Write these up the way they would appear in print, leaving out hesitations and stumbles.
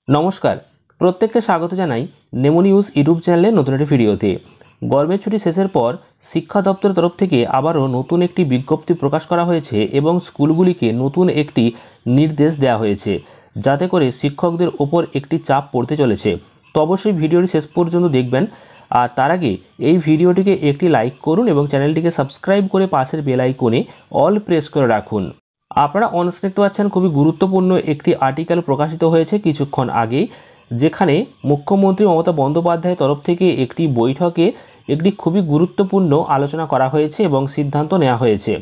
নমস্কার, প্রত্যেককে স্বাগত জানাই নেমো নিউজ ইউটিউব চ্যানেলে নতুন একটি ভিডিওতে। গরমের ছুটি শেষের পর শিক্ষা দপ্তরের তরফ থেকে আবারও নতুন একটি বিজ্ঞপ্তি প্রকাশ করা হয়েছে এবং স্কুলগুলিকে নতুন একটি নির্দেশ দেওয়া হয়েছে, যাতে করে শিক্ষকদের ওপর একটি চাপ পড়তে চলেছে। তো অবশ্যই ভিডিওটি শেষ পর্যন্ত দেখবেন। আর তার আগে এই ভিডিওটিকে একটি লাইক করুন এবং চ্যানেলটিকে সাবস্ক্রাইব করে পাশের বেল আইকনে অল প্রেস করে রাখুন। আপনারা অনস্ক্রিন দেখতে পাচ্ছেন খুবই গুরুত্বপূর্ণ একটি আর্টিকেল প্রকাশিত হয়েছে কিছুক্ষণ আগেই, যেখানে মুখ্যমন্ত্রী মমতা বন্দ্যোপাধ্যায়ের তরফ থেকে একটি বৈঠকে একটি খুবই গুরুত্বপূর্ণ আলোচনা করা হয়েছে এবং সিদ্ধান্ত নেওয়া হয়েছে।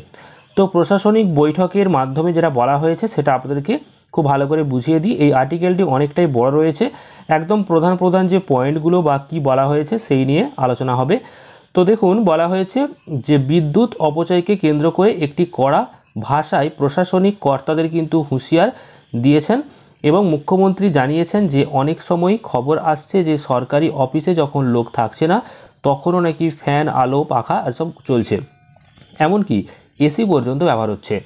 তো প্রশাসনিক বৈঠকের মাধ্যমে যেটা বলা হয়েছে সেটা আপনাদেরকে খুব ভালো করে বুঝিয়ে দিই। এই আর্টিকেলটি অনেকটাই বড় রয়েছে, একদম প্রধান যে পয়েন্টগুলো বা কী বলা হয়েছে সেই নিয়ে আলোচনা হবে। তো দেখুন, বলা হয়েছে যে বিদ্যুৎ অপচয়কে কেন্দ্র করে একটি কড়া ভাষায় প্রশাসনিক কর্তাদের কিন্তু হুঁশিয়ার দিয়েছেন এবং মুখ্যমন্ত্রী জানিয়েছেন যে অনেক সময় খবর আসছে যে সরকারি অফিসে যখন লোক থাকছে না তখনও নাকি ফ্যান, আলো, পাখা এসব চলছে, এমনকি এসি পর্যন্ত ব্যবহার হচ্ছে।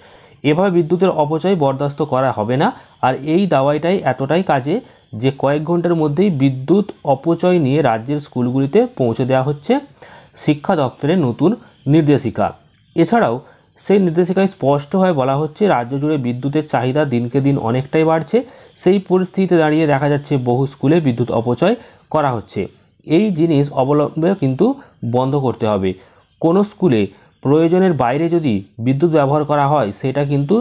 এভাবে বিদ্যুতের অপচয় বরদাস্ত করা হবে না। আর এই দাওয়াইটাই এতটাই কাজে যে কয়েক ঘন্টার মধ্যেই বিদ্যুৎ অপচয় নিয়ে রাজ্যের স্কুলগুলিতে পৌঁছে দেওয়া হচ্ছে শিক্ষা দপ্তরের নতুন নির্দেশিকা। এছাড়াও সেই নির্দেশিকায় স্পষ্টভাবে বলা হচ্ছে রাজ্য জুড়ে বিদ্যুতের চাহিদা দিনকে দিন অনেকটাই বাড়ছে। সেই পরিস্থিতিতে দাঁড়িয়ে দেখা যাচ্ছে বহু স্কুলে বিদ্যুৎ অপচয় করা হচ্ছে। এই জিনিস অবলম্বে কিন্তু বন্ধ করতে হবে। কোনো স্কুলে প্রয়োজনের বাইরে যদি বিদ্যুৎ ব্যবহার করা হয় সেটা কিন্তু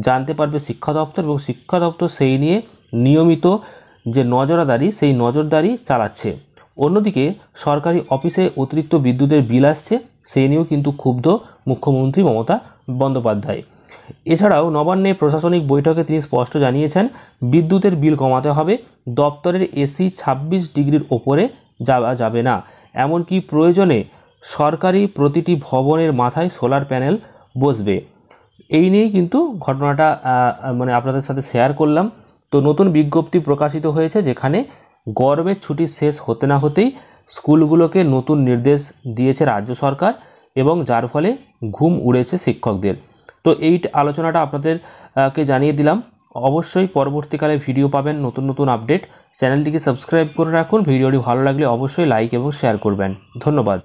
জানতে পারবে শিক্ষা দপ্তর এবং শিক্ষা দপ্তর সেই নিয়ে নিয়মিত যে নজরদারি সেই নজরদারি চালাচ্ছে। অন্যদিকে সরকারি অফিসে অতিরিক্ত বিদ্যুতের বিল আসছে, সেই নিয়েও কিন্তু ক্ষুব্ধ মুখ্যমন্ত্রী মমতা বন্দ্যোপাধ্যায়। এছাড়াও নবান্নে প্রশাসনিক বৈঠকে তিনি স্পষ্ট জানিয়েছেন বিদ্যুতের বিল কমাতে হবে, দপ্তরের এসি 26 ডিগ্রির ওপরে যাওয়া যাবে না, এমনকি প্রয়োজনে সরকারি প্রতিটি ভবনের মাথায় সোলার প্যানেল বসবে। এই নিয়েই কিন্তু ঘটনাটা আপনাদের সাথে শেয়ার করলাম। তো নতুন বিজ্ঞপ্তি প্রকাশিত হয়েছে যেখানে গরমের ছুটি শেষ হতে না হতেই স্কুলগুলোকে নতুন নির্দেশ দিয়েছে রাজ্য সরকার এবং যার ফলে ঘুম উড়েছে শিক্ষকদের। তো এই আলোচনাটা আপনাদেরকে জানিয়ে দিলাম। অবশ্যই পরবর্তীকালে ভিডিও পাবেন, নতুন আপডেট। চ্যানেলটিকে সাবস্ক্রাইব করে রাখুন। ভিডিওটি ভালো লাগলে অবশ্যই লাইক এবং শেয়ার করবেন। ধন্যবাদ।